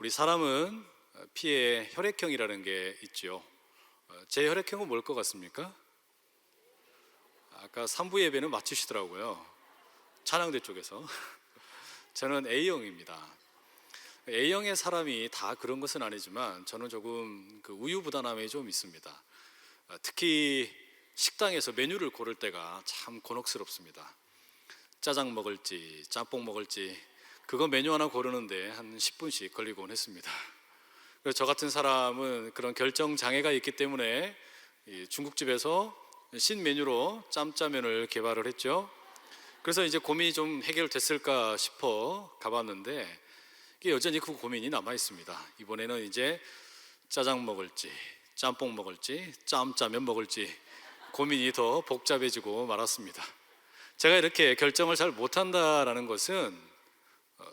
우리 사람은 피에 혈액형이라는 게 있죠. 제 혈액형은 뭘 것 같습니까? 아까 3부 예배는 맞추시더라고요. 찬양대 쪽에서. 저는 A형입니다. A형의 사람이 다 그런 것은 아니지만 저는 조금 우유부단함이 좀 있습니다. 특히 식당에서 메뉴를 고를 때가 참 곤혹스럽습니다. 짜장 먹을지 짬뽕 먹을지 그거 메뉴 하나 고르는데 한 10분씩 걸리곤 했습니다. 그래서 저 같은 사람은 그런 결정 장애가 있기 때문에 중국집에서 신메뉴로 짬짜면을 개발을 했죠. 그래서 이제 고민이 좀 해결됐을까 싶어 가봤는데 여전히 그 고민이 남아 있습니다. 이번에는 이제 짜장 먹을지 짬뽕 먹을지 짬짜면 먹을지 고민이 더 복잡해지고 말았습니다. 제가 이렇게 결정을 잘 못한다라는 것은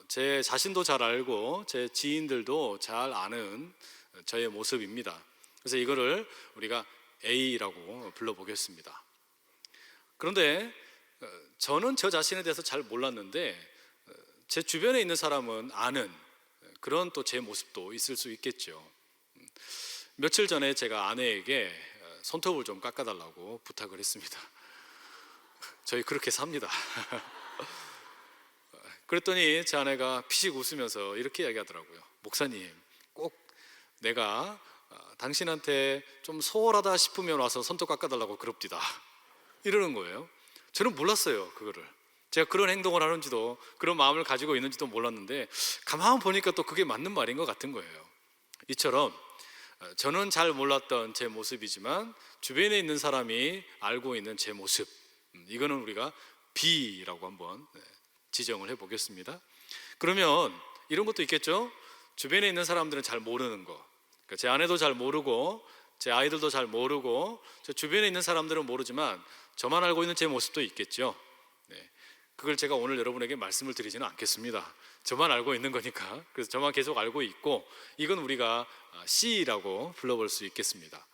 제 자신도 잘 알고 제 지인들도 잘 아는 저의 모습입니다. 그래서 이거를 우리가 A라고 불러보겠습니다. 그런데 저는 저 자신에 대해서 잘 몰랐는데 제 주변에 있는 사람은 아는 그런 또 제 모습도 있을 수 있겠죠. 며칠 전에 제가 아내에게 손톱을 좀 깎아달라고 부탁을 했습니다. 저희 그렇게 삽니다. 그랬더니 제 아내가 피식 웃으면서 이렇게 이야기하더라고요. 목사님, 꼭 내가 당신한테 좀 소홀하다 싶으면 와서 손톱 깎아달라고 그럽디다. 이러는 거예요. 저는 몰랐어요, 그거를. 제가 그런 행동을 하는지도 그런 마음을 가지고 있는지도 몰랐는데 가만 보니까 또 그게 맞는 말인 것 같은 거예요. 이처럼 저는 잘 몰랐던 제 모습이지만 주변에 있는 사람이 알고 있는 제 모습, 이거는 우리가 B라고 한번 지정을 해보겠습니다. 그러면 이런 것도 있겠죠. 주변에 있는 사람들은 잘 모르는 거, 그러니까 제 아내도 잘 모르고 제 아이들도 잘 모르고 제 주변에 있는 사람들은 모르지만 저만 알고 있는 제 모습도 있겠죠. 그걸 제가 오늘 여러분에게 말씀을 드리지는 않겠습니다. 저만 알고 있는 거니까. 그래서 저만 계속 알고 있고 이건 우리가 C라고 불러볼 수 있겠습니다.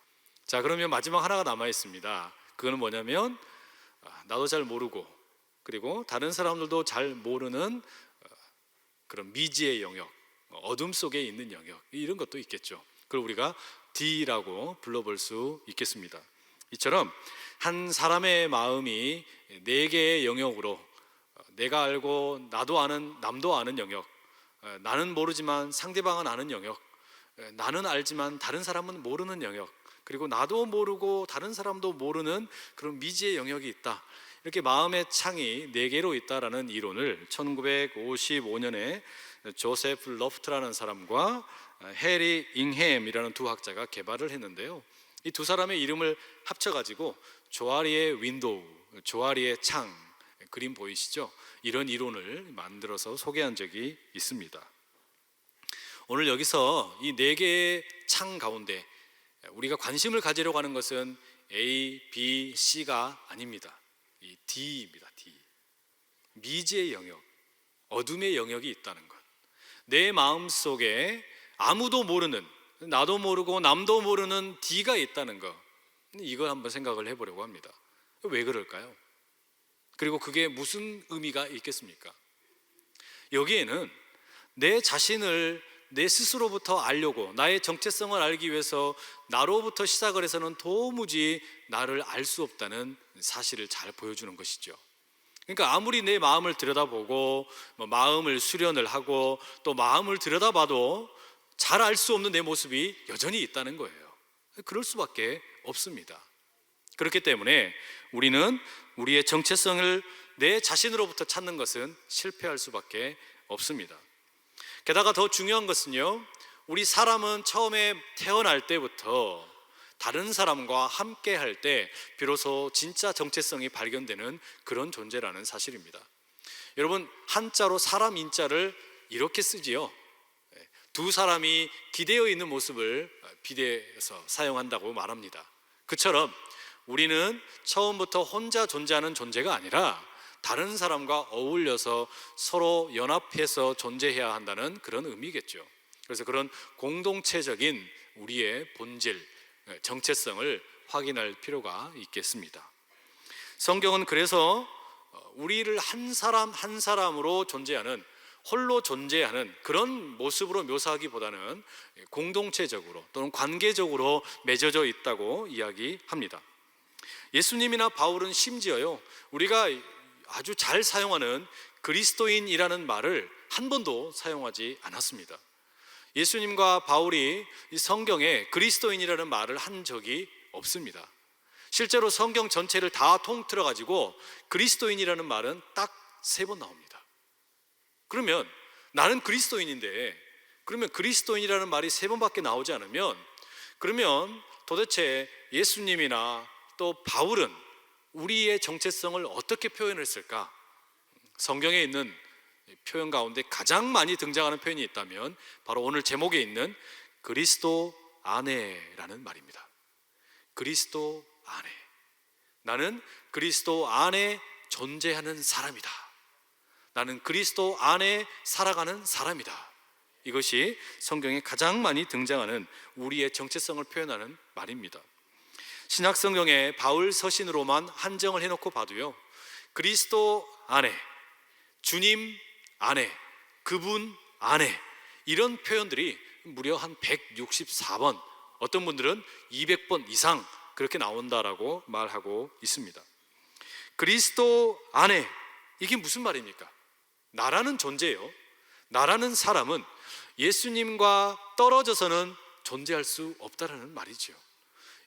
자, 그러면 마지막 하나가 남아 있습니다. 그거는 뭐냐면 나도 잘 모르고 그리고 다른 사람들도 잘 모르는 그런 미지의 영역, 어둠 속에 있는 영역, 이런 것도 있겠죠. 그걸 우리가 D라고 불러볼 수 있겠습니다. 이처럼 한 사람의 마음이 네 개의 영역으로 내가 알고 나도 아는 남도 아는 영역, 나는 모르지만 상대방은 아는 영역, 나는 알지만 다른 사람은 모르는 영역, 그리고 나도 모르고 다른 사람도 모르는 그런 미지의 영역이 있다. 이렇게 마음의 창이 네 개로 있다라는 이론을 1955년에 조세프 러프트라는 사람과 해리 잉햄이라는 두 학자가 개발을 했는데요. 이 두 사람의 이름을 합쳐가지고 조아리의 윈도우, 조아리의 창, 그림 보이시죠? 이런 이론을 만들어서 소개한 적이 있습니다. 오늘 여기서 이 네 개의 창 가운데 우리가 관심을 가지려고 하는 것은 A, B, C가 아닙니다. 이 D입니다. D. 미지의 영역, 어둠의 영역이 있다는 것. 내 마음 속에 아무도 모르는, 나도 모르고 남도 모르는 D가 있다는 것. 이걸 한번 생각을 해보려고 합니다. 왜 그럴까요? 그리고 그게 무슨 의미가 있겠습니까? 여기에는 내 자신을 내 스스로부터 알려고, 나의 정체성을 알기 위해서 나로부터 시작을 해서는 도무지 나를 알 수 없다는 사실을 잘 보여주는 것이죠. 그러니까 아무리 내 마음을 들여다보고 마음을 수련을 하고 또 마음을 들여다봐도 잘 알 수 없는 내 모습이 여전히 있다는 거예요. 그럴 수밖에 없습니다. 그렇기 때문에 우리는 우리의 정체성을 내 자신으로부터 찾는 것은 실패할 수밖에 없습니다. 게다가 더 중요한 것은요, 우리 사람은 처음에 태어날 때부터 다른 사람과 함께 할 때 비로소 진짜 정체성이 발견되는 그런 존재라는 사실입니다. 여러분, 한자로 사람 인자를 이렇게 쓰지요. 두 사람이 기대어 있는 모습을 비대해서 사용한다고 말합니다. 그처럼 우리는 처음부터 혼자 존재하는 존재가 아니라 다른 사람과 어울려서 서로 연합해서 존재해야 한다는 그런 의미겠죠. 그래서 그런 공동체적인 우리의 본질, 정체성을 확인할 필요가 있겠습니다. 성경은 그래서 우리를 한 사람 한 사람으로 존재하는 홀로 존재하는 그런 모습으로 묘사하기보다는 공동체적으로 또는 관계적으로 맺어져 있다고 이야기합니다. 예수님이나 바울은 심지어요, 우리가 아주 잘 사용하는 그리스도인이라는 말을 한 번도 사용하지 않았습니다. 예수님과 바울이 이 성경에 그리스도인이라는 말을 한 적이 없습니다. 실제로 성경 전체를 다 통틀어 가지고 그리스도인이라는 말은 딱 3번 나옵니다. 그러면 나는 그리스도인인데, 그러면 그리스도인이라는 말이 3번밖에 나오지 않으면, 그러면 도대체 예수님이나 또 바울은 우리의 정체성을 어떻게 표현했을까? 성경에 있는 표현 가운데 가장 많이 등장하는 표현이 있다면 바로 오늘 제목에 있는 그리스도 안에라는 말입니다. 그리스도 안에, 나는 그리스도 안에 존재하는 사람이다. 나는 그리스도 안에 살아가는 사람이다. 이것이 성경에 가장 많이 등장하는 우리의 정체성을 표현하는 말입니다. 신약 성경에 바울 서신으로만 한정을 해놓고 봐도요, 그리스도 안에, 주님 안에, 그분 안에, 이런 표현들이 무려 한 164번, 어떤 분들은 200번 이상 그렇게 나온다라고 말하고 있습니다. 그리스도 안에, 이게 무슨 말입니까? 나라는 존재요, 나라는 사람은 예수님과 떨어져서는 존재할 수 없다라는 말이죠.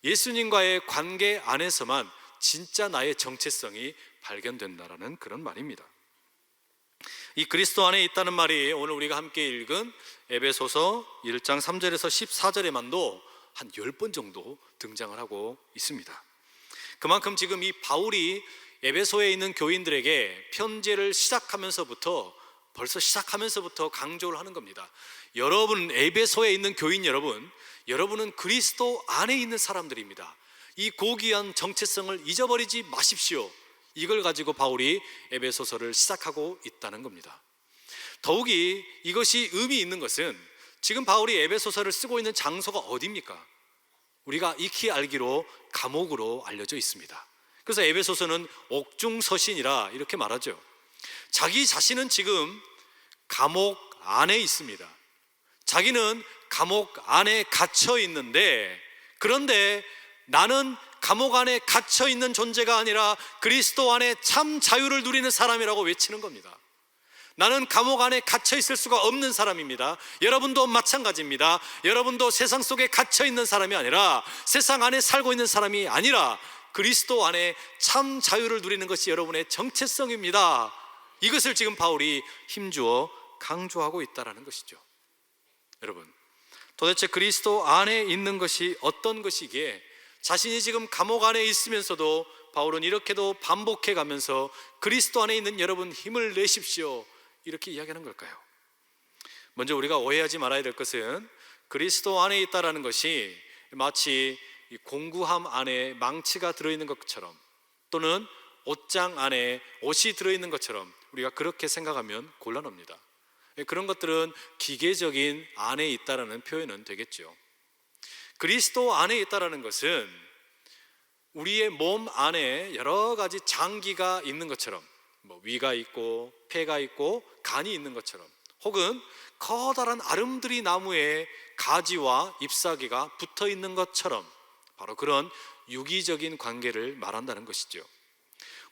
예수님과의 관계 안에서만 진짜 나의 정체성이 발견된다라는 그런 말입니다. 이 그리스도 안에 있다는 말이 오늘 우리가 함께 읽은 에베소서 1장 3절에서 14절에만도 한 10번 정도 등장을 하고 있습니다. 그만큼 지금 이 바울이 에베소에 있는 교인들에게 편지를 벌써 시작하면서부터 강조를 하는 겁니다. 여러분, 에베소에 있는 교인 여러분은 그리스도 안에 있는 사람들입니다. 이 고귀한 정체성을 잊어버리지 마십시오. 이걸 가지고 바울이 에베소서를 시작하고 있다는 겁니다. 더욱이 이것이 의미 있는 것은 지금 바울이 에베소서를 쓰고 있는 장소가 어디입니까? 우리가 익히 알기로 감옥으로 알려져 있습니다. 그래서 에베소서는 옥중서신이라 이렇게 말하죠. 자기 자신은 지금 감옥 안에 있습니다. 자기는 감옥 안에 갇혀 있는데, 그런데 나는 감옥 안에 갇혀 있는 존재가 아니라 그리스도 안에 참 자유를 누리는 사람이라고 외치는 겁니다. 나는 감옥 안에 갇혀 있을 수가 없는 사람입니다. 여러분도 마찬가지입니다. 여러분도 세상 속에 갇혀 있는 사람이 아니라, 세상 안에 살고 있는 사람이 아니라 그리스도 안에 참 자유를 누리는 것이 여러분의 정체성입니다. 이것을 지금 바울이 힘주어 강조하고 있다는 것이죠. 여러분, 도대체 그리스도 안에 있는 것이 어떤 것이기에 자신이 지금 감옥 안에 있으면서도 바울은 이렇게도 반복해 가면서 그리스도 안에 있는 여러분 힘을 내십시오, 이렇게 이야기하는 걸까요? 먼저 우리가 오해하지 말아야 될 것은 그리스도 안에 있다라는 것이 마치 이 공구함 안에 망치가 들어있는 것처럼, 또는 옷장 안에 옷이 들어있는 것처럼 우리가 그렇게 생각하면 곤란합니다. 그런 것들은 기계적인 안에 있다라는 표현은 되겠죠. 그리스도 안에 있다라는 것은 우리의 몸 안에 여러 가지 장기가 있는 것처럼, 위가 있고 폐가 있고 간이 있는 것처럼, 혹은 커다란 아름드리 나무에 가지와 잎사귀가 붙어 있는 것처럼, 바로 그런 유기적인 관계를 말한다는 것이죠.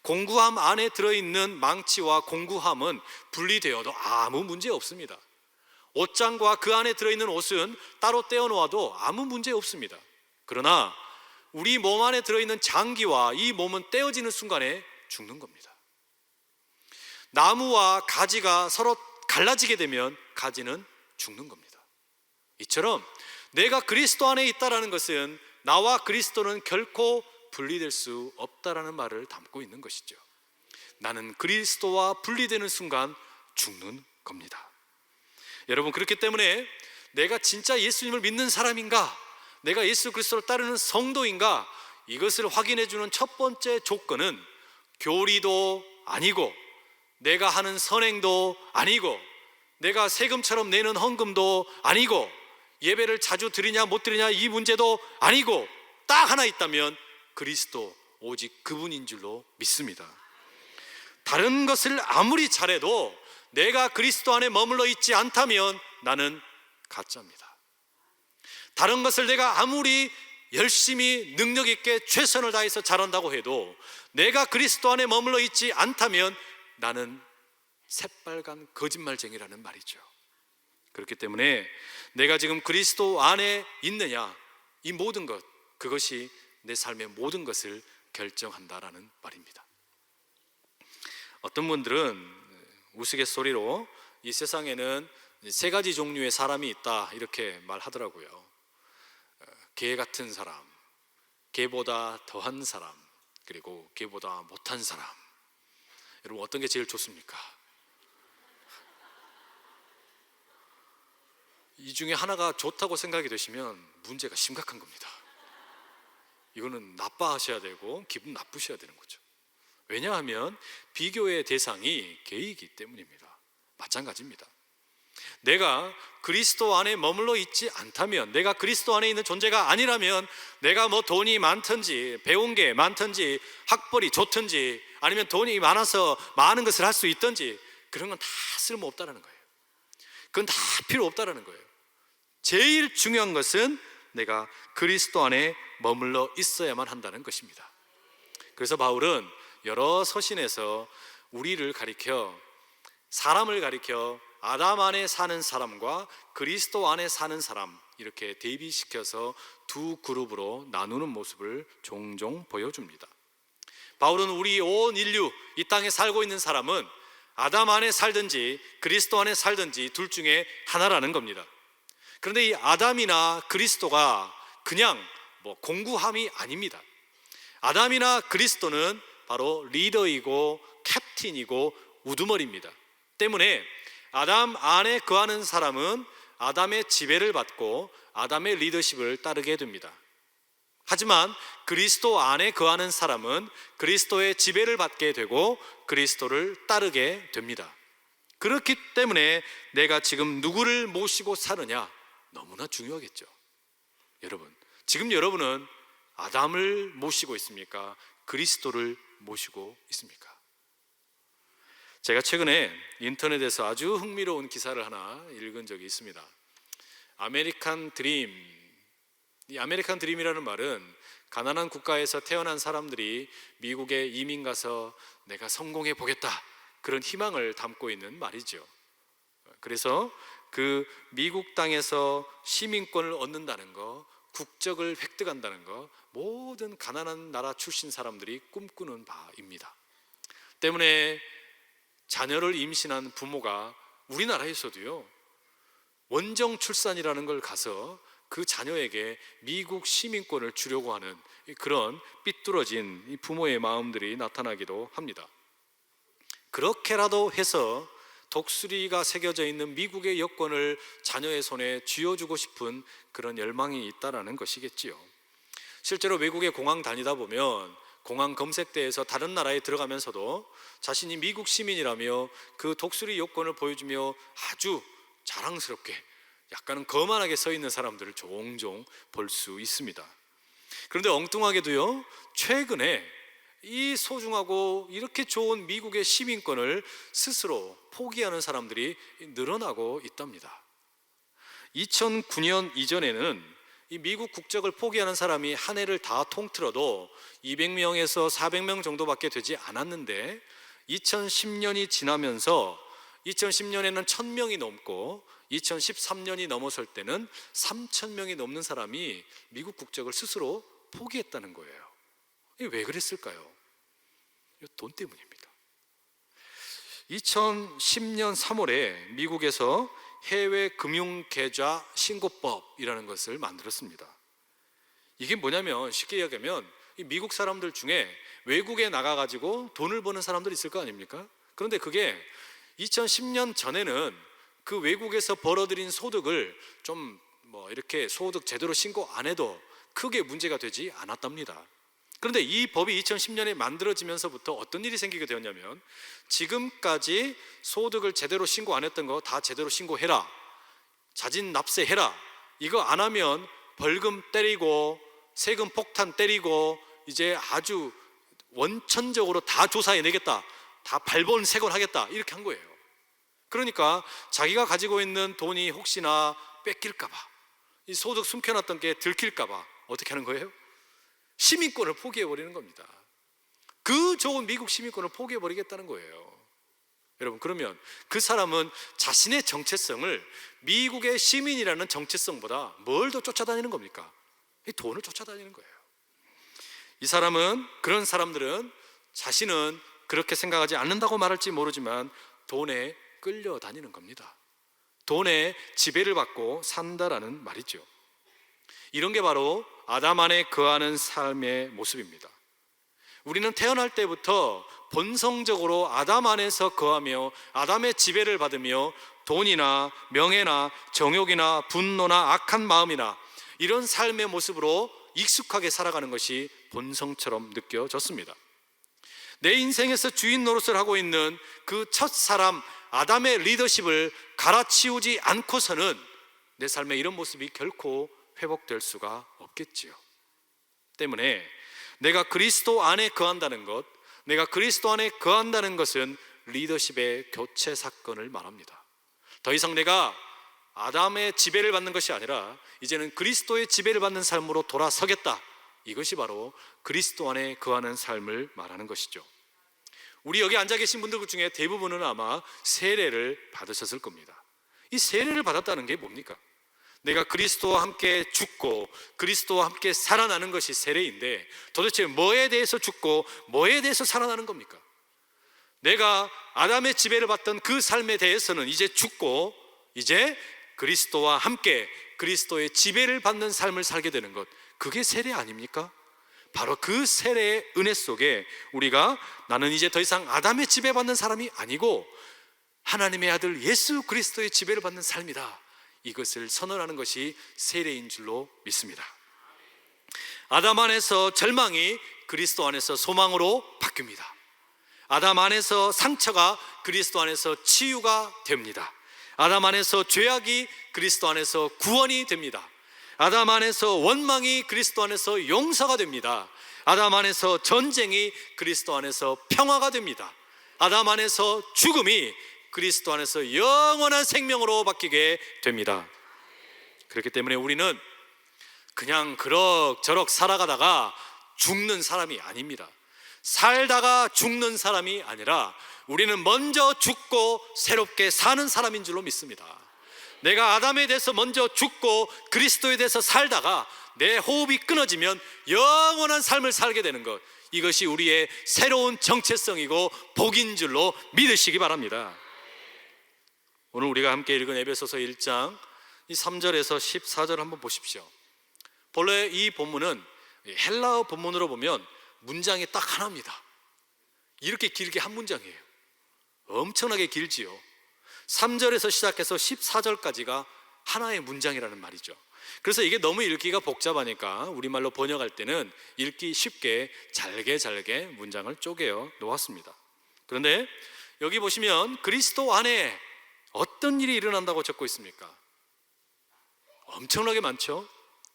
공구함 안에 들어있는 망치와 공구함은 분리되어도 아무 문제 없습니다. 옷장과 그 안에 들어있는 옷은 따로 떼어 놓아도 아무 문제 없습니다. 그러나 우리 몸 안에 들어있는 장기와 이 몸은 떼어지는 순간에 죽는 겁니다. 나무와 가지가 서로 갈라지게 되면 가지는 죽는 겁니다. 이처럼 내가 그리스도 안에 있다라는 것은 나와 그리스도는 결코 분리될 수 없다라는 말을 담고 있는 것이죠. 나는 그리스도와 분리되는 순간 죽는 겁니다. 여러분, 그렇기 때문에 내가 진짜 예수님을 믿는 사람인가, 내가 예수 그리스도를 따르는 성도인가, 이것을 확인해 주는 첫 번째 조건은 교리도 아니고, 내가 하는 선행도 아니고, 내가 세금처럼 내는 헌금도 아니고, 예배를 자주 드리냐 못 드리냐 이 문제도 아니고, 딱 하나 있다면 그리스도, 오직 그분인 줄로 믿습니다. 다른 것을 아무리 잘해도 내가 그리스도 안에 머물러 있지 않다면 나는 가짜입니다. 다른 것을 내가 아무리 열심히 능력 있게 최선을 다해서 잘한다고 해도 내가 그리스도 안에 머물러 있지 않다면 나는 새빨간 거짓말쟁이라는 말이죠. 그렇기 때문에 내가 지금 그리스도 안에 있느냐, 이 모든 것, 그것이 내 삶의 모든 것을 결정한다라는 말입니다. 어떤 분들은 우스갯소리로 이 세상에는 세 가지 종류의 사람이 있다 이렇게 말하더라고요. 개 같은 사람, 개보다 더한 사람, 그리고 개보다 못한 사람. 여러분, 어떤 게 제일 좋습니까? 이 중에 하나가 좋다고 생각이 되시면 문제가 심각한 겁니다. 이거는 나빠하셔야 되고 기분 나쁘셔야 되는 거죠. 왜냐하면 비교의 대상이 개이기 때문입니다. 마찬가지입니다. 내가 그리스도 안에 머물러 있지 않다면, 내가 그리스도 안에 있는 존재가 아니라면, 내가 뭐 돈이 많든지 배운 게 많든지 학벌이 좋든지 아니면 돈이 많아서 많은 것을 할 수 있든지 그런 건 다 쓸모없다는 거예요. 그건 다 필요 없다는 거예요. 제일 중요한 것은 내가 그리스도 안에 머물러 있어야만 한다는 것입니다. 그래서 바울은 여러 서신에서 우리를 가리켜, 사람을 가리켜 아담 안에 사는 사람과 그리스도 안에 사는 사람, 이렇게 대비시켜서 두 그룹으로 나누는 모습을 종종 보여줍니다. 바울은 우리 온 인류, 이 땅에 살고 있는 사람은 아담 안에 살든지 그리스도 안에 살든지 둘 중에 하나라는 겁니다. 그런데 이 아담이나 그리스도가 그냥 공구함이 아닙니다. 아담이나 그리스도는 바로 리더이고 캡틴이고 우두머리입니다. 때문에 아담 안에 거하는 사람은 아담의 지배를 받고 아담의 리더십을 따르게 됩니다. 하지만 그리스도 안에 거하는 사람은 그리스도의 지배를 받게 되고 그리스도를 따르게 됩니다. 그렇기 때문에 내가 지금 누구를 모시고 사느냐, 너무나 중요하겠죠. 여러분, 지금 여러분은 아담을 모시고 있습니까? 그리스도를 모시고 있습니까? 제가 최근에 인터넷에서 아주 흥미로운 기사를 하나 읽은 적이 있습니다. 아메리칸 드림. 이 아메리칸 드림이라는 말은 가난한 국가에서 태어난 사람들이 미국에 이민 가서 내가 성공해 보겠다, 그런 희망을 담고 있는 말이죠. 그래서 그 미국 땅에서 시민권을 얻는다는 거, 국적을 획득한다는 거, 모든 가난한 나라 출신 사람들이 꿈꾸는 바입니다. 때문에 자녀를 임신한 부모가 우리나라에서도요, 원정 출산이라는 걸 가서 그 자녀에게 미국 시민권을 주려고 하는 그런 삐뚤어진 이 부모의 마음들이 나타나기도 합니다. 그렇게라도 해서 독수리가 새겨져 있는 미국의 여권을 자녀의 손에 쥐어주고 싶은 그런 열망이 있다라는 것이겠지요. 실제로 외국의 공항 다니다 보면 공항 검색대에서 다른 나라에 들어가면서도 자신이 미국 시민이라며 그 독수리 여권을 보여주며 아주 자랑스럽게, 약간은 거만하게 서 있는 사람들을 종종 볼 수 있습니다. 그런데 엉뚱하게도요, 최근에 이 소중하고 이렇게 좋은 미국의 시민권을 스스로 포기하는 사람들이 늘어나고 있답니다. 2009년 이전에는 이 미국 국적을 포기하는 사람이 한 해를 다 통틀어도 200명에서 400명 정도밖에 되지 않았는데 2010년이 지나면서 2010년에는 1000명이 넘고 2013년이 넘어설 때는 3000명이 넘는 사람이 미국 국적을 스스로 포기했다는 거예요. 이게 왜 그랬을까요? 돈 때문입니다. 2010년 3월에 미국에서 해외 금융계좌 신고법이라는 것을 만들었습니다. 이게 뭐냐면, 쉽게 이야기하면 이 미국 사람들 중에 외국에 나가가지고 돈을 버는 사람들이 있을 거 아닙니까? 그런데 그게 2010년 전에는 그 외국에서 벌어들인 소득을 좀 이렇게 소득 제대로 신고 안 해도 크게 문제가 되지 않았답니다. 그런데 이 법이 2010년에 만들어지면서부터 어떤 일이 생기게 되었냐면, 지금까지 소득을 제대로 신고 안 했던 거 다 제대로 신고해라, 자진 납세해라, 이거 안 하면 벌금 때리고 세금 폭탄 때리고 이제 아주 원천적으로 다 조사해내겠다, 다 발본색원하겠다, 이렇게 한 거예요. 그러니까 자기가 가지고 있는 돈이 혹시나 뺏길까 봐, 이 소득 숨겨놨던 게 들킬까 봐 어떻게 하는 거예요? 시민권을 포기해버리는 겁니다. 그 좋은 미국 시민권을 포기해버리겠다는 거예요. 여러분, 그러면 그 사람은 자신의 정체성을 미국의 시민이라는 정체성보다 뭘 더 쫓아다니는 겁니까? 이 돈을 쫓아다니는 거예요. 이 사람은, 그런 사람들은 자신은 그렇게 생각하지 않는다고 말할지 모르지만 돈에 끌려다니는 겁니다. 돈에 지배를 받고 산다라는 말이죠. 이런 게 바로 아담 안에 거하는 삶의 모습입니다. 우리는 태어날 때부터 본성적으로 아담 안에서 거하며 아담의 지배를 받으며 돈이나 명예나 정욕이나 분노나 악한 마음이나 이런 삶의 모습으로 익숙하게 살아가는 것이 본성처럼 느껴졌습니다. 내 인생에서 주인 노릇을 하고 있는 그 첫 사람 아담의 리더십을 갈아치우지 않고서는 내 삶의 이런 모습이 결코 회복될 수가 없겠지요. 때문에 내가 그리스도 안에 거한다는 것, 내가 그리스도 안에 거한다는 것은 리더십의 교체 사건을 말합니다. 더 이상 내가 아담의 지배를 받는 것이 아니라 이제는 그리스도의 지배를 받는 삶으로 돌아서겠다. 이것이 바로 그리스도 안에 거하는 삶을 말하는 것이죠. 우리 여기 앉아 계신 분들 중에 대부분은 아마 세례를 받으셨을 겁니다. 이 세례를 받았다는 게 뭡니까? 내가 그리스도와 함께 죽고 그리스도와 함께 살아나는 것이 세례인데, 도대체 뭐에 대해서 죽고 뭐에 대해서 살아나는 겁니까? 내가 아담의 지배를 받던 그 삶에 대해서는 이제 죽고 이제 그리스도와 함께 그리스도의 지배를 받는 삶을 살게 되는 것, 그게 세례 아닙니까? 바로 그 세례의 은혜 속에 우리가 나는 이제 더 이상 아담의 지배받는 사람이 아니고 하나님의 아들 예수 그리스도의 지배를 받는 삶이다, 이것을 선언하는 것이 세례인 줄로 믿습니다. 아담 안에서 절망이 그리스도 안에서 소망으로 바뀝니다. 아담 안에서 상처가 그리스도 안에서 치유가 됩니다. 아담 안에서 죄악이 그리스도 안에서 구원이 됩니다. 아담 안에서 원망이 그리스도 안에서 용서가 됩니다. 아담 안에서 전쟁이 그리스도 안에서 평화가 됩니다. 아담 안에서 죽음이 그리스도 안에서 영원한 생명으로 바뀌게 됩니다. 그렇기 때문에 우리는 그냥 그럭저럭 살아가다가 죽는 사람이 아닙니다. 살다가 죽는 사람이 아니라 우리는 먼저 죽고 새롭게 사는 사람인 줄로 믿습니다. 내가 아담에 대해서 먼저 죽고 그리스도에 대해서 살다가 내 호흡이 끊어지면 영원한 삶을 살게 되는 것, 이것이 우리의 새로운 정체성이고 복인 줄로 믿으시기 바랍니다. 오늘 우리가 함께 읽은 에베소서 1장 이 3절에서 14절 한번 보십시오. 본래 이 본문은 헬라어 본문으로 보면 문장이 딱 하나입니다. 이렇게 길게 한 문장이에요. 엄청나게 길지요. 3절에서 시작해서 14절까지가 하나의 문장이라는 말이죠. 그래서 이게 너무 읽기가 복잡하니까 우리말로 번역할 때는 읽기 쉽게 잘게 문장을 쪼개어 놓았습니다. 그런데 여기 보시면 그리스도 안에 어떤 일이 일어난다고 적고 있습니까? 엄청나게 많죠.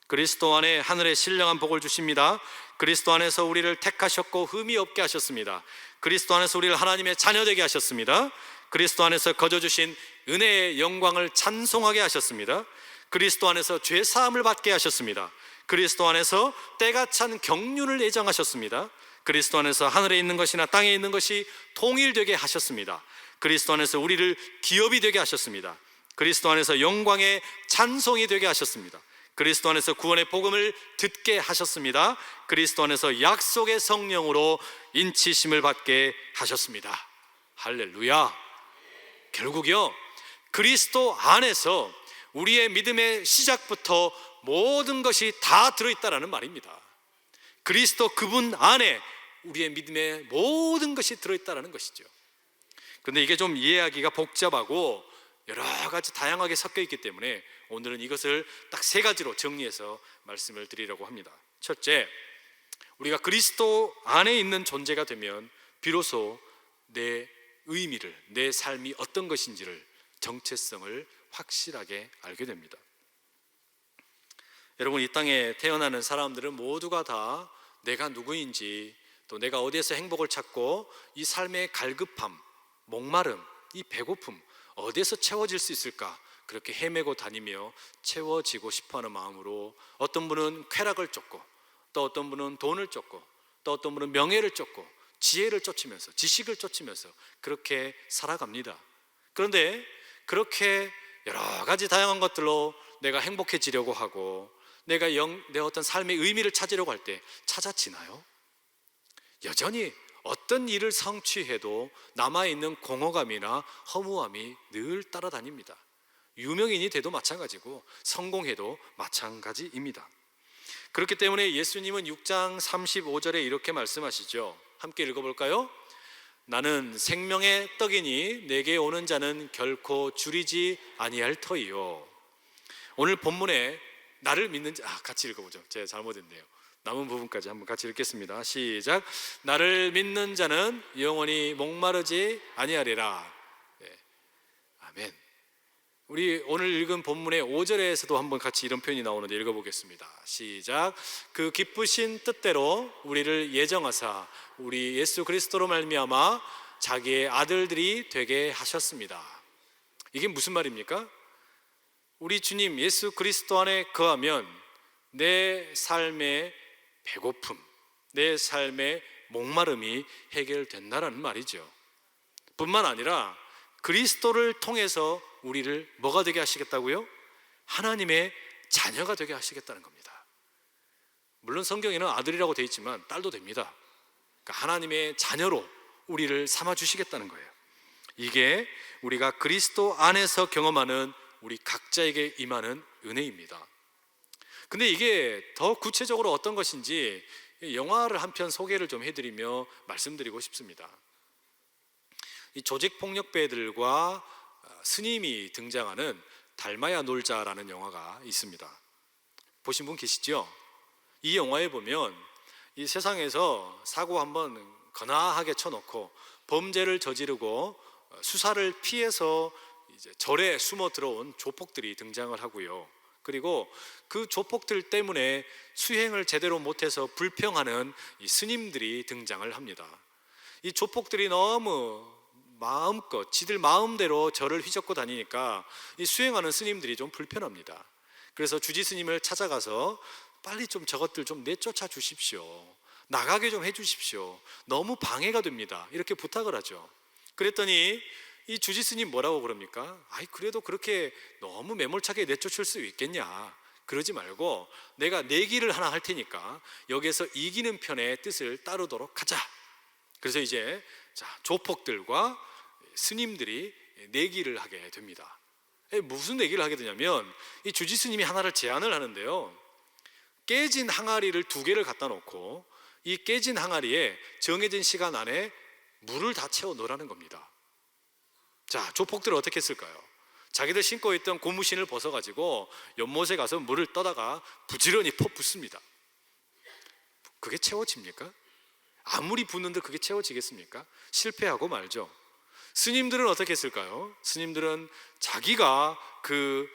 그리스도 안에 하늘의 신령한 복을 주십니다. 그리스도 안에서 우리를 택하셨고 흠이 없게 하셨습니다. 그리스도 안에서 우리를 하나님의 자녀되게 하셨습니다. 그리스도 안에서 거저주신 은혜의 영광을 찬송하게 하셨습니다. 그리스도 안에서 죄 사함을 받게 하셨습니다. 그리스도 안에서 때가 찬 경륜을 예정하셨습니다. 그리스도 안에서 하늘에 있는 것이나 땅에 있는 것이 통일되게 하셨습니다. 그리스도 안에서 우리를 기업이 되게 하셨습니다. 그리스도 안에서 영광의 찬송이 되게 하셨습니다. 그리스도 안에서 구원의 복음을 듣게 하셨습니다. 그리스도 안에서 약속의 성령으로 인치심을 받게 하셨습니다. 할렐루야. 결국요, 그리스도 안에서 우리의 믿음의 시작부터 모든 것이 다 들어있다라는 말입니다. 그리스도 그분 안에 우리의 믿음의 모든 것이 들어있다라는 것이죠. 그런데 이게 좀 이해하기가 복잡하고 여러 가지 다양하게 섞여 있기 때문에 오늘은 이것을 딱 3가지로 정리해서 말씀을 드리려고 합니다. 첫째, 우리가 그리스도 안에 있는 존재가 되면 비로소 내 의미를, 내 삶이 어떤 것인지를, 정체성을 확실하게 알게 됩니다. 여러분, 이 땅에 태어나는 사람들은 모두가 다 내가 누구인지, 또 내가 어디에서 행복을 찾고 이 삶의 갈급함, 목마름, 이 배고픔 어디에서 채워질 수 있을까? 그렇게 헤매고 다니며 채워지고 싶어하는 마음으로 어떤 분은 쾌락을 쫓고, 또 어떤 분은 돈을 쫓고, 또 어떤 분은 명예를 쫓고 지혜를 쫓으면서, 지식을 쫓으면서 그렇게 살아갑니다. 그런데 그렇게 여러 가지 다양한 것들로 내가 행복해지려고 하고 내가 내 어떤 삶의 의미를 찾으려고 할 때 찾아지나요? 여전히 어떤 일을 성취해도 남아있는 공허감이나 허무함이 늘 따라다닙니다. 유명인이 돼도 마찬가지고 성공해도 마찬가지입니다. 그렇기 때문에 예수님은 6장 35절에 이렇게 말씀하시죠. 함께 읽어볼까요? 나는 생명의 떡이니 내게 오는 자는 결코 줄이지 아니할 터이요. 오늘 본문에 나를 믿는 자, 같이 읽어보죠. 제가 잘못했네요. 남은 부분까지 한번 같이 읽겠습니다. 시작. 나를 믿는 자는 영원히 목마르지 아니하리라. 네. 아멘. 우리 오늘 읽은 본문의 5절에서도 한번 같이 이런 표현이 나오는데 읽어보겠습니다. 시작. 그 기쁘신 뜻대로 우리를 예정하사 우리 예수 그리스도로 말미암아 자기의 아들들이 되게 하셨습니다. 이게 무슨 말입니까? 우리 주님 예수 그리스도 안에 거하면 내 삶의 배고픔, 내 삶의 목마름이 해결된다라는 말이죠. 뿐만 아니라 그리스도를 통해서 우리를 뭐가 되게 하시겠다고요? 하나님의 자녀가 되게 하시겠다는 겁니다. 물론 성경에는 아들이라고 되어 있지만 딸도 됩니다. 그러니까 하나님의 자녀로 우리를 삼아 주시겠다는 거예요. 이게 우리가 그리스도 안에서 경험하는 우리 각자에게 임하는 은혜입니다. 근데 이게 더 구체적으로 어떤 것인지 영화를 한 편 소개를 좀 해드리며 말씀드리고 싶습니다. 이 조직폭력배들과 스님이 등장하는 달마야 놀자라는 영화가 있습니다. 보신 분 계시죠? 이 영화에 보면 이 세상에서 사고 한번 거나하게 쳐놓고 범죄를 저지르고 수사를 피해서 이제 절에 숨어 들어온 조폭들이 등장을 하고요. 그리고 그 조폭들 때문에 수행을 제대로 못해서 불평하는 이 스님들이 등장을 합니다. 이 조폭들이 너무 마음껏 지들 마음대로 절을 휘젓고 다니니까 이 수행하는 스님들이 좀 불편합니다. 그래서 주지 스님을 찾아가서 빨리 좀 저것들 좀 내쫓아 주십시오. 나가게 좀 해주십시오. 너무 방해가 됩니다. 이렇게 부탁을 하죠. 그랬더니 이 주지 스님 뭐라고 그럽니까? 아이 그래도 그렇게 너무 매몰차게 내쫓을 수 있겠냐? 그러지 말고 내가 내기를 하나 할 테니까 여기에서 이기는 편의 뜻을 따르도록 하자. 그래서 이제 조폭들과 스님들이 내기를 하게 됩니다. 무슨 내기를 하게 되냐면 이 주지 스님이 하나를 제안을 하는데요. 깨진 항아리를 2개를 갖다 놓고 이 깨진 항아리에 정해진 시간 안에 물을 다 채워 넣으라는 겁니다. 자, 조폭들은 어떻게 했을까요? 자기들 신고 있던 고무신을 벗어가지고 연못에 가서 물을 떠다가 부지런히 퍼붓습니다. 그게 채워집니까? 아무리 붓는데 그게 채워지겠습니까? 실패하고 말죠. 스님들은 어떻게 했을까요? 스님들은 자기가 그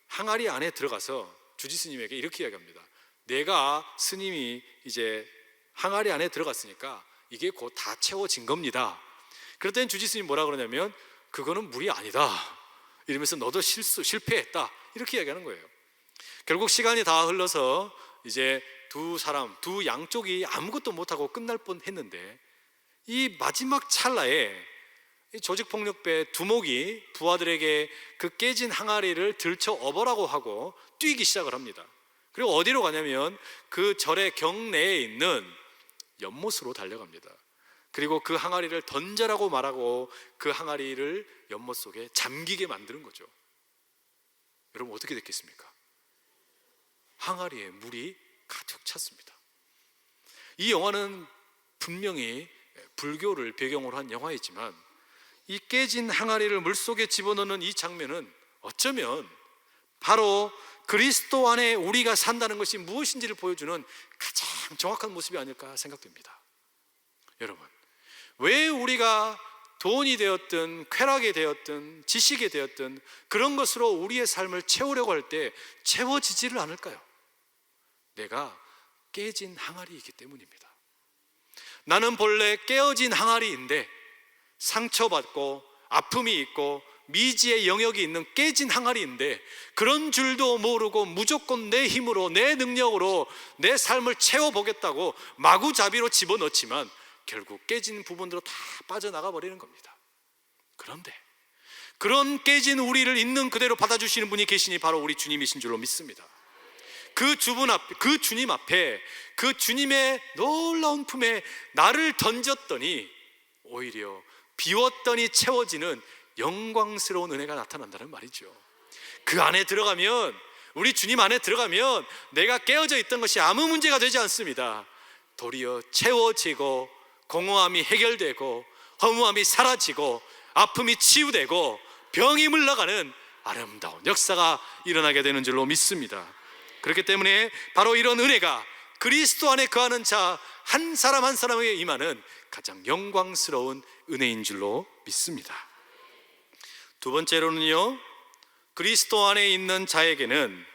항아리 안에 들어가서 주지 스님에게 이렇게 이야기합니다. 내가 스님이 이제 항아리 안에 들어갔으니까 이게 곧 다 채워진 겁니다. 그랬더니 주지 스님 뭐라 그러냐면 그거는 물이 아니다 이러면서 너도 실패했다 이렇게 이야기하는 거예요. 결국 시간이 다 흘러서 이제 두 양쪽이 아무것도 못하고 끝날 뻔했는데 이 마지막 찰나에 이 조직폭력배 두목이 부하들에게 그 깨진 항아리를 들쳐 업으라고 하고 뛰기 시작을 합니다. 그리고 어디로 가냐면 그 절의 경내에 있는 연못으로 달려갑니다. 그리고 그 항아리를 던져라고 말하고 그 항아리를 연못 속에 잠기게 만드는 거죠. 여러분 어떻게 됐겠습니까? 항아리에 물이 가득 찼습니다. 이 영화는 분명히 불교를 배경으로 한 영화이지만 이 깨진 항아리를 물속에 집어넣는 이 장면은 어쩌면 바로 그리스도 안에 우리가 산다는 것이 무엇인지를 보여주는 가장 정확한 모습이 아닐까 생각됩니다. 여러분, 왜 우리가 돈이 되었든 쾌락이 되었든 지식이 되었든 그런 것으로 우리의 삶을 채우려고 할 때 채워지지를 않을까요? 내가 깨진 항아리이기 때문입니다. 나는 본래 깨어진 항아리인데 상처받고 아픔이 있고 미지의 영역이 있는 깨진 항아리인데 그런 줄도 모르고 무조건 내 힘으로 내 능력으로 내 삶을 채워보겠다고 마구잡이로 집어넣지만 결국 깨진 부분으로 다 빠져나가 버리는 겁니다. 그런데 그런 깨진 우리를 있는 그대로 받아주시는 분이 계시니 바로 우리 주님이신 줄로 믿습니다. 그 주님 앞에 그 주님의 놀라운 품에 나를 던졌더니 오히려 비웠더니 채워지는 영광스러운 은혜가 나타난다는 말이죠. 그 안에 들어가면, 우리 주님 안에 들어가면 내가 깨어져 있던 것이 아무 문제가 되지 않습니다. 도리어 채워지고 공허함이 해결되고 허무함이 사라지고 아픔이 치유되고 병이 물러가는 아름다운 역사가 일어나게 되는 줄로 믿습니다. 그렇기 때문에 바로 이런 은혜가 그리스도 안에 거하는 자 한 사람 한 사람에게 임하는 가장 영광스러운 은혜인 줄로 믿습니다. 두 번째로는요, 그리스도 안에 있는 자에게는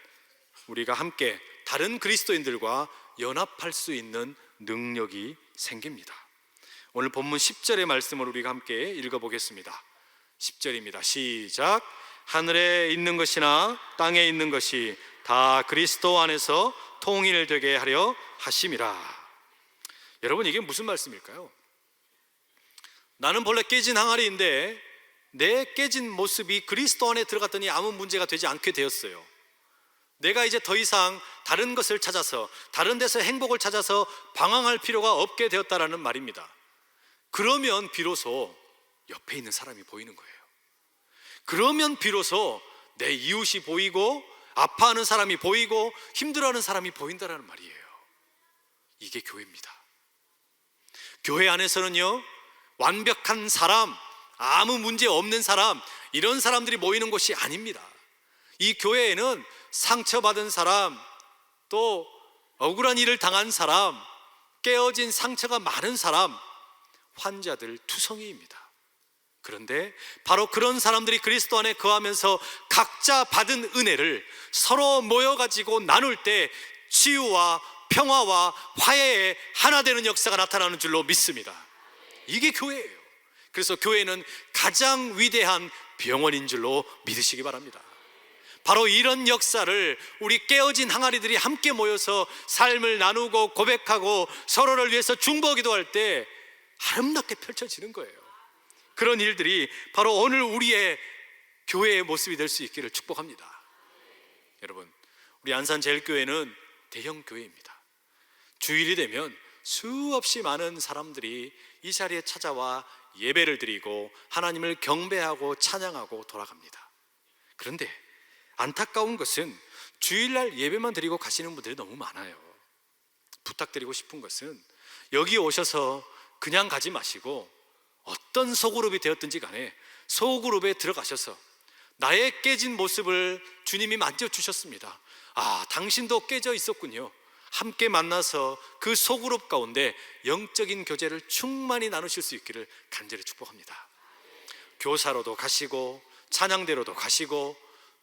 우리가 함께 다른 그리스도인들과 연합할 수 있는 능력이 생깁니다. 오늘 본문 10절의 말씀을 우리가 함께 읽어보겠습니다. 10절입니다. 시작. 하늘에 있는 것이나 땅에 있는 것이 다 그리스도 안에서 통일되게 하려 하심이라. 여러분, 이게 무슨 말씀일까요? 나는 본래 깨진 항아리인데 내 깨진 모습이 그리스도 안에 들어갔더니 아무 문제가 되지 않게 되었어요. 내가 이제 더 이상 다른 것을 찾아서, 다른 데서 행복을 찾아서 방황할 필요가 없게 되었다라는 말입니다. 그러면 비로소 옆에 있는 사람이 보이는 거예요. 그러면 비로소 내 이웃이 보이고 아파하는 사람이 보이고 힘들어하는 사람이 보인다라는 말이에요. 이게 교회입니다. 교회 안에서는요, 완벽한 사람, 아무 문제 없는 사람, 이런 사람들이 모이는 곳이 아닙니다. 이 교회에는 상처받은 사람, 또 억울한 일을 당한 사람, 깨어진 상처가 많은 사람, 환자들 투성이입니다. 그런데 바로 그런 사람들이 그리스도 안에 거하면서 각자 받은 은혜를 서로 모여가지고 나눌 때 치유와 평화와 화해에 하나 되는 역사가 나타나는 줄로 믿습니다. 이게 교회예요. 그래서 교회는 가장 위대한 병원인 줄로 믿으시기 바랍니다. 바로 이런 역사를 우리 깨어진 항아리들이 함께 모여서 삶을 나누고 고백하고 서로를 위해서 중보기도 할 때 아름답게 펼쳐지는 거예요. 그런 일들이 바로 오늘 우리의 교회의 모습이 될 수 있기를 축복합니다. 여러분, 우리 안산제일교회는 대형 교회입니다. 주일이 되면 수없이 많은 사람들이 이 자리에 찾아와 예배를 드리고 하나님을 경배하고 찬양하고 돌아갑니다. 그런데 안타까운 것은 주일날 예배만 드리고 가시는 분들이 너무 많아요. 부탁드리고 싶은 것은 여기 오셔서 그냥 가지 마시고 어떤 소그룹이 되었든지 간에 소그룹에 들어가셔서 나의 깨진 모습을 주님이 만져주셨습니다. 아, 당신도 깨져 있었군요. 함께 만나서 그 소그룹 가운데 영적인 교제를 충만히 나누실 수 있기를 간절히 축복합니다. 교사로도 가시고 찬양대로도 가시고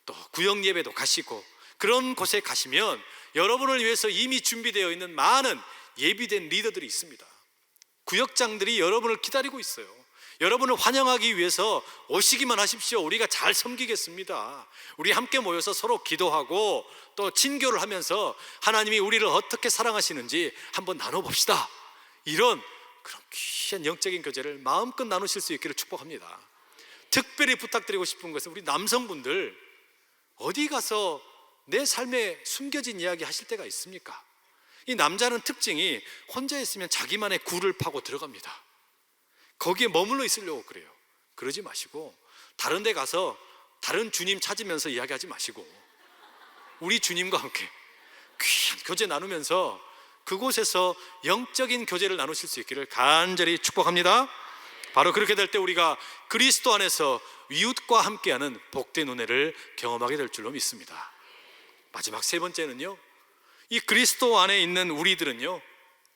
또 구역 예배도 가시고 그런 곳에 가시면 여러분을 위해서 이미 준비되어 있는 많은 예비된 리더들이 있습니다. 구역장들이 여러분을 기다리고 있어요. 여러분을 환영하기 위해서 오시기만 하십시오. 우리가 잘 섬기겠습니다. 우리 함께 모여서 서로 기도하고 또 친교를 하면서 하나님이 우리를 어떻게 사랑하시는지 한번 나눠봅시다. 이런 그런 귀한 영적인 교제를 마음껏 나누실 수 있기를 축복합니다. 특별히 부탁드리고 싶은 것은 우리 남성분들, 어디 가서 내 삶에 숨겨진 이야기 하실 때가 있습니까? 이 남자는 특징이 혼자 있으면 자기만의 굴을 파고 들어갑니다. 거기에 머물러 있으려고 그래요. 그러지 마시고 다른 데 가서 다른 주님 찾으면서 이야기하지 마시고 우리 주님과 함께 귀한 교제 나누면서 그곳에서 영적인 교제를 나누실 수 있기를 간절히 축복합니다. 바로 그렇게 될 때 우리가 그리스도 안에서 이웃과 함께하는 복된 은혜를 경험하게 될 줄로 믿습니다. 마지막 세 번째는요, 이 그리스도 안에 있는 우리들은요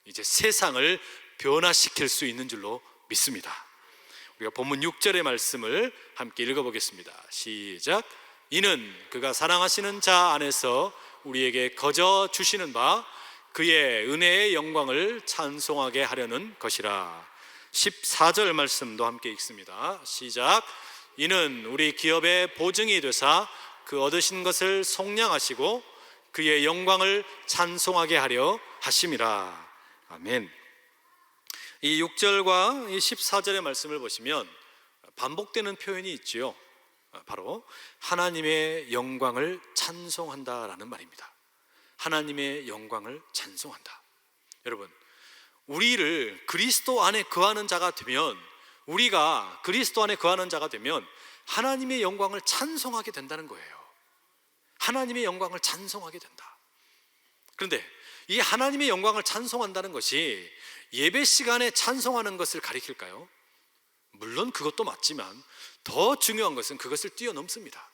이제 세상을 변화시킬 수 있는 줄로 믿습니다. 우리가 본문 6절의 말씀을 함께 읽어보겠습니다. 시작. 이는 그가 사랑하시는 자 안에서 우리에게 거저 주시는 바 그의 은혜의 영광을 찬송하게 하려는 것이라. 14절 말씀도 함께 읽습니다. 시작. 이는 우리 기업의 보증이 되사 그 얻으신 것을 속량하시고 그의 영광을 찬송하게 하려 하심이라. 아멘. 이 6절과 이 14절의 말씀을 보시면 반복되는 표현이 있지요. 바로 하나님의 영광을 찬송한다라는 말입니다. 하나님의 영광을 찬송한다. 여러분, 우리를 그리스도 안에 거하는 자가 되면, 우리가 그리스도 안에 거하는 자가 되면 하나님의 영광을 찬송하게 된다는 거예요. 하나님의 영광을 찬송하게 된다. 그런데 이 하나님의 영광을 찬송한다는 것이 예배 시간에 찬송하는 것을 가리킬까요? 물론 그것도 맞지만 더 중요한 것은 그것을 뛰어넘습니다.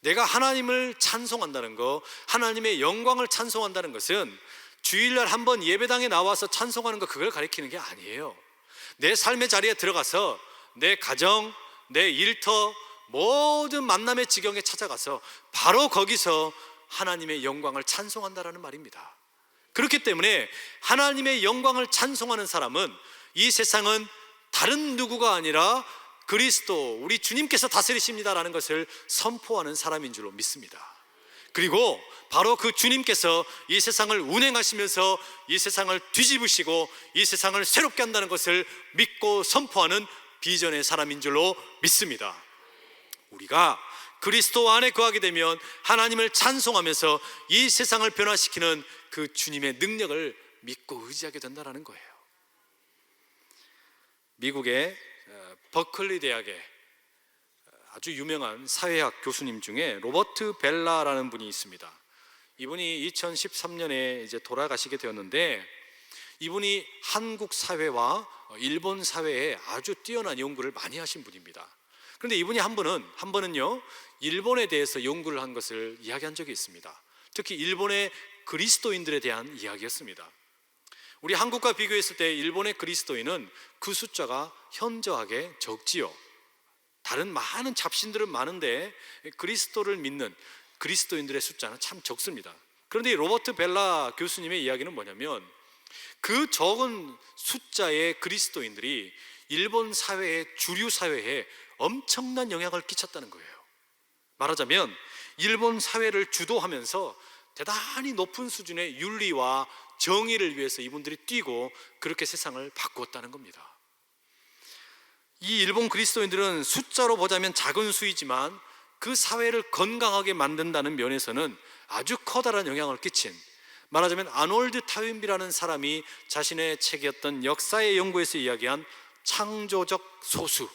내가 하나님을 찬송한다는 것, 하나님의 영광을 찬송한다는 것은 주일날 한번 예배당에 나와서 찬송하는 것, 그걸 가리키는 게 아니에요. 내 삶의 자리에 들어가서 내 가정, 내 일터, 모든 만남의 지경에 찾아가서 바로 거기서 하나님의 영광을 찬송한다라는 말입니다. 그렇기 때문에 하나님의 영광을 찬송하는 사람은 이 세상은 다른 누구가 아니라 그리스도, 우리 주님께서 다스리십니다라는 것을 선포하는 사람인 줄로 믿습니다. 그리고 바로 그 주님께서 이 세상을 운행하시면서 이 세상을 뒤집으시고 이 세상을 새롭게 한다는 것을 믿고 선포하는 비전의 사람인 줄로 믿습니다. 우리가 그리스도 안에 거하게 되면 하나님을 찬송하면서 이 세상을 변화시키는 그 주님의 능력을 믿고 의지하게 된다는 거예요. 미국의 버클리 대학의 아주 유명한 사회학 교수님 중에 로버트 벨라라는 분이 있습니다. 이분이 2013년에 이제 돌아가시게 되었는데, 이분이 한국 사회와 일본 사회에 아주 뛰어난 연구를 많이 하신 분입니다. 그런데 이분이 한 번은요 일본에 대해서 연구를 한 것을 이야기한 적이 있습니다. 특히 일본의 그리스도인들에 대한 이야기였습니다. 우리 한국과 비교했을 때 일본의 그리스도인은 그 숫자가 현저하게 적지요. 다른 많은 잡신들은 많은데 그리스도를 믿는 그리스도인들의 숫자는 참 적습니다. 그런데 이 로버트 벨라 교수님의 이야기는 뭐냐면, 그 적은 숫자의 그리스도인들이 일본 사회의 주류 사회에 엄청난 영향을 끼쳤다는 거예요. 말하자면 일본 사회를 주도하면서 대단히 높은 수준의 윤리와 정의를 위해서 이분들이 뛰고 그렇게 세상을 바꾸었다는 겁니다. 이 일본 그리스도인들은 숫자로 보자면 작은 수이지만 그 사회를 건강하게 만든다는 면에서는 아주 커다란 영향을 끼친, 말하자면 아놀드 타윈비라는 사람이 자신의 책이었던 역사의 연구에서 이야기한 창조적 소수,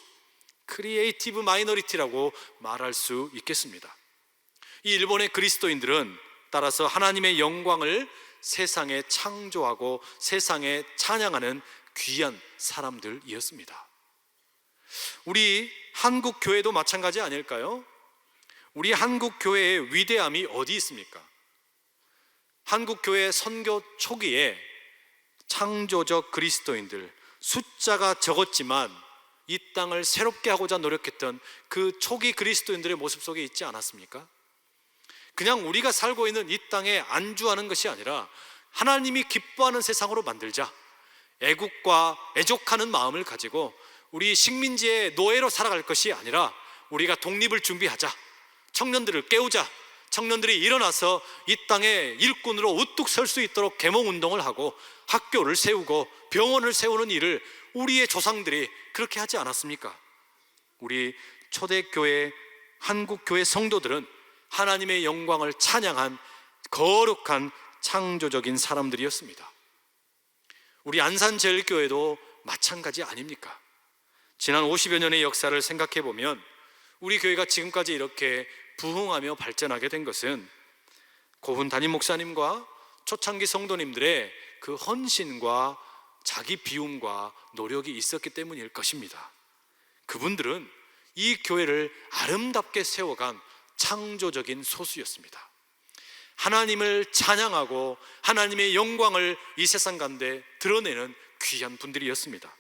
크리에이티브 마이너리티라고 말할 수 있겠습니다. 이 일본의 그리스도인들은 따라서 하나님의 영광을 세상에 창조하고 세상에 찬양하는 귀한 사람들이었습니다. 우리 한국 교회도 마찬가지 아닐까요? 우리 한국 교회의 위대함이 어디 있습니까? 한국 교회 선교 초기에 창조적 그리스도인들, 숫자가 적었지만 이 땅을 새롭게 하고자 노력했던 그 초기 그리스도인들의 모습 속에 있지 않았습니까? 그냥 우리가 살고 있는 이 땅에 안주하는 것이 아니라 하나님이 기뻐하는 세상으로 만들자, 애국과 애족하는 마음을 가지고 우리 식민지의 노예로 살아갈 것이 아니라 우리가 독립을 준비하자, 청년들을 깨우자, 청년들이 일어나서 이 땅에 일꾼으로 우뚝 설 수 있도록 계몽운동을 하고 학교를 세우고 병원을 세우는 일을 우리의 조상들이 그렇게 하지 않았습니까? 우리 초대교회 한국교회 성도들은 하나님의 영광을 찬양한 거룩한 창조적인 사람들이었습니다. 우리 안산제일교회도 마찬가지 아닙니까? 지난 50여 년의 역사를 생각해 보면 우리 교회가 지금까지 이렇게 부흥하며 발전하게 된 것은 고훈 담임 목사님과 초창기 성도님들의 그 헌신과 자기 비움과 노력이 있었기 때문일 것입니다. 그분들은 이 교회를 아름답게 세워간 창조적인 소수였습니다. 하나님을 찬양하고 하나님의 영광을 이 세상 가운데 드러내는 귀한 분들이었습니다.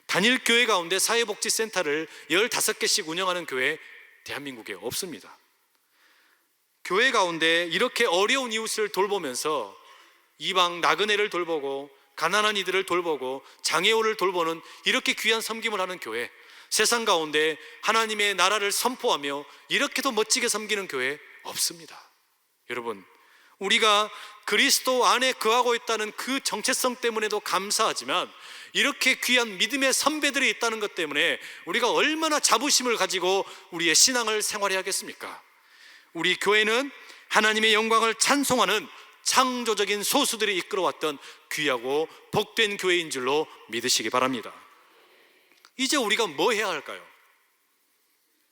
단일 교회 가운데 사회복지센터를 15개씩 운영하는 교회 대한민국에 없습니다. 교회 가운데 이렇게 어려운 이웃을 돌보면서 이방 나그네를 돌보고 가난한 이들을 돌보고 장애우를 돌보는 이렇게 귀한 섬김을 하는 교회, 세상 가운데 하나님의 나라를 선포하며 이렇게도 멋지게 섬기는 교회 없습니다. 여러분, 우리가 그리스도 안에 거하고 있다는 그 정체성 때문에도 감사하지만 이렇게 귀한 믿음의 선배들이 있다는 것 때문에 우리가 얼마나 자부심을 가지고 우리의 신앙을 생활해야겠습니까? 우리 교회는 하나님의 영광을 찬송하는 창조적인 소수들이 이끌어왔던 귀하고 복된 교회인 줄로 믿으시기 바랍니다. 이제 우리가 뭐 해야 할까요?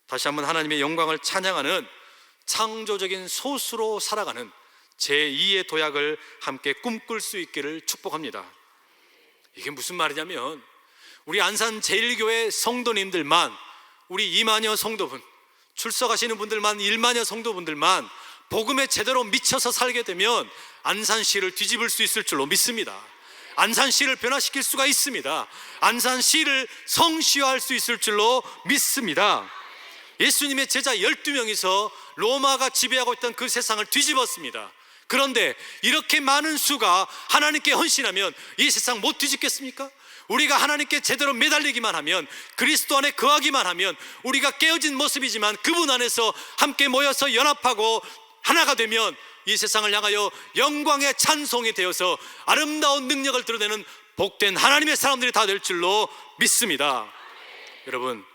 다시 한번 하나님의 영광을 찬양하는 창조적인 소수로 살아가는 제2의 도약을 함께 꿈꿀 수 있기를 축복합니다. 이게 무슨 말이냐면 우리 안산 제1교회 성도님들만, 우리 2만여 성도분, 출석하시는 분들만, 1만여 성도분들만 복음에 제대로 미쳐서 살게 되면 안산시를 뒤집을 수 있을 줄로 믿습니다. 안산시를 변화시킬 수가 있습니다. 안산시를 성시화할 수 있을 줄로 믿습니다. 예수님의 제자 12명이서 로마가 지배하고 있던 그 세상을 뒤집었습니다. 그런데 이렇게 많은 수가 하나님께 헌신하면 이 세상 못 뒤집겠습니까? 우리가 하나님께 제대로 매달리기만 하면, 그리스도 안에 거하기만 하면, 우리가 깨어진 모습이지만 그분 안에서 함께 모여서 연합하고 하나가 되면 이 세상을 향하여 영광의 찬송이 되어서 아름다운 능력을 드러내는 복된 하나님의 사람들이 다 될 줄로 믿습니다. 여러분,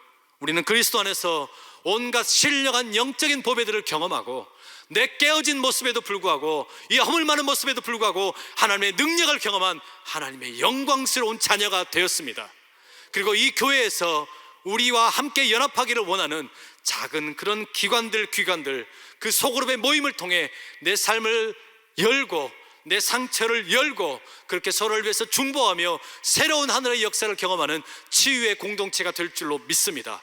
우리는 그리스도 안에서 온갖 신령한 영적인 보배들을 경험하고 내 깨어진 모습에도 불구하고, 이 허물 많은 모습에도 불구하고 하나님의 능력을 경험한 하나님의 영광스러운 자녀가 되었습니다. 그리고 이 교회에서 우리와 함께 연합하기를 원하는 작은 그런 기관들, 그 소그룹의 모임을 통해 내 삶을 열고 내 상처를 열고 그렇게 서로를 위해서 중보하며 새로운 하늘의 역사를 경험하는 치유의 공동체가 될 줄로 믿습니다.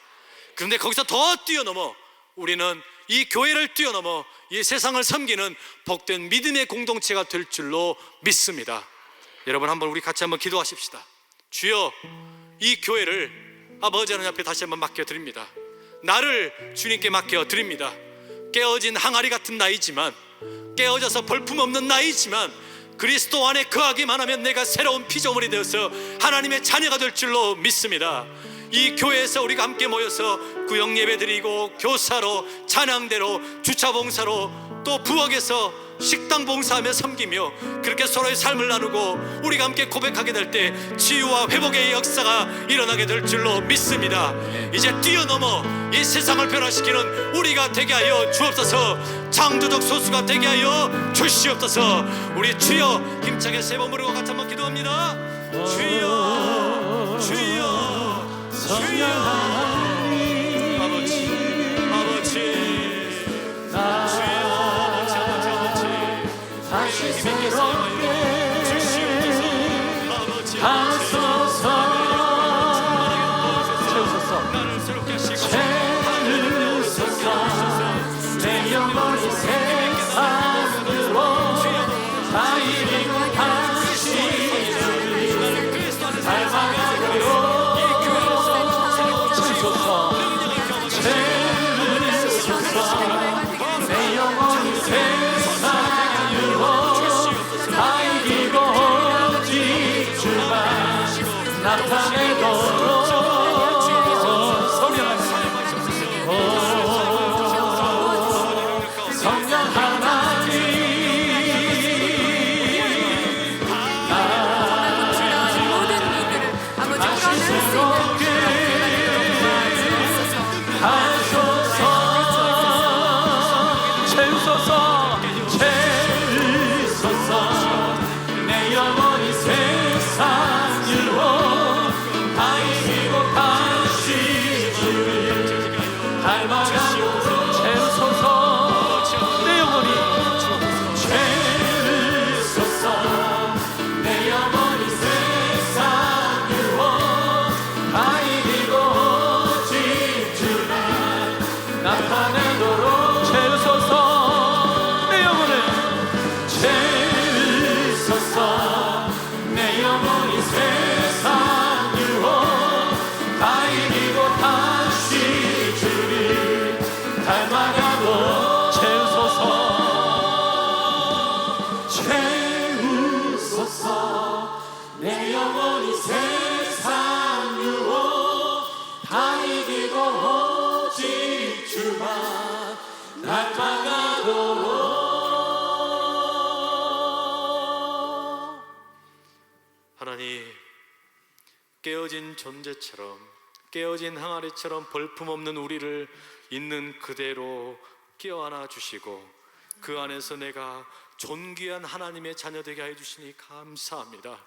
그런데 거기서 더 뛰어넘어 우리는 이 교회를 뛰어넘어 이 세상을 섬기는 복된 믿음의 공동체가 될 줄로 믿습니다. 여러분, 우리 같이 한번 기도하십시다. 주여, 이 교회를 아버지 하나님 앞에 다시 한번 맡겨드립니다. 나를 주님께 맡겨드립니다. 깨어진 항아리 같은 나이지만, 깨어져서 볼품없는 나이지만 그리스도 안에 거하기만 하면 내가 새로운 피조물이 되어서 하나님의 자녀가 될 줄로 믿습니다. 이 교회에서 우리가 함께 모여서 구역 예배 드리고 교사로, 찬양대로, 주차봉사로, 또 부엌에서 식당 봉사하며 섬기며 그렇게 서로의 삶을 나누고 우리가 함께 고백하게 될 때 치유와 회복의 역사가 일어나게 될 줄로 믿습니다. 이제 뛰어넘어 이 세상을 변화시키는 우리가 되게 하여 주옵소서. 창조적 소수가 되게 하여 주시옵소서. 우리 주여 힘차게 세 번 부르고 같이 한번 기도합니다. 주여, 주여, 주여. 아버지, 아버지, 주여, 다시 새롭게 주시옵소서. 아버지, 하소서. 채우소서. 나를 새롭게 하시고 채우소서. 내 영혼이 세상으로 다 이루고 다시 닮아가도록 깨어진 존재처럼, 깨어진 항아리처럼 볼품없는 우리를 있는 그대로 껴안아 주시고 그 안에서 내가 존귀한 하나님의 자녀 되게 해 주시니 감사합니다.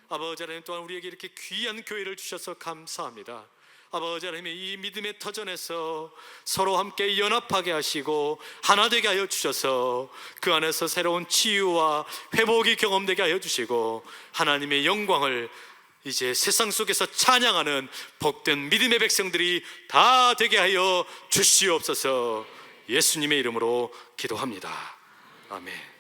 아버지 하나님, 또한 우리에게 이렇게 귀한 교회를 주셔서 감사합니다. 아버지 하나님, 이 믿음의 터전에서 서로 함께 연합하게 하시고 하나 되게 하여 주셔서 그 안에서 새로운 치유와 회복이 경험되게 하여 주시고 하나님의 영광을 이제 세상 속에서 찬양하는 복된 믿음의 백성들이 다 되게 하여 주시옵소서. 예수님의 이름으로 기도합니다. 아멘.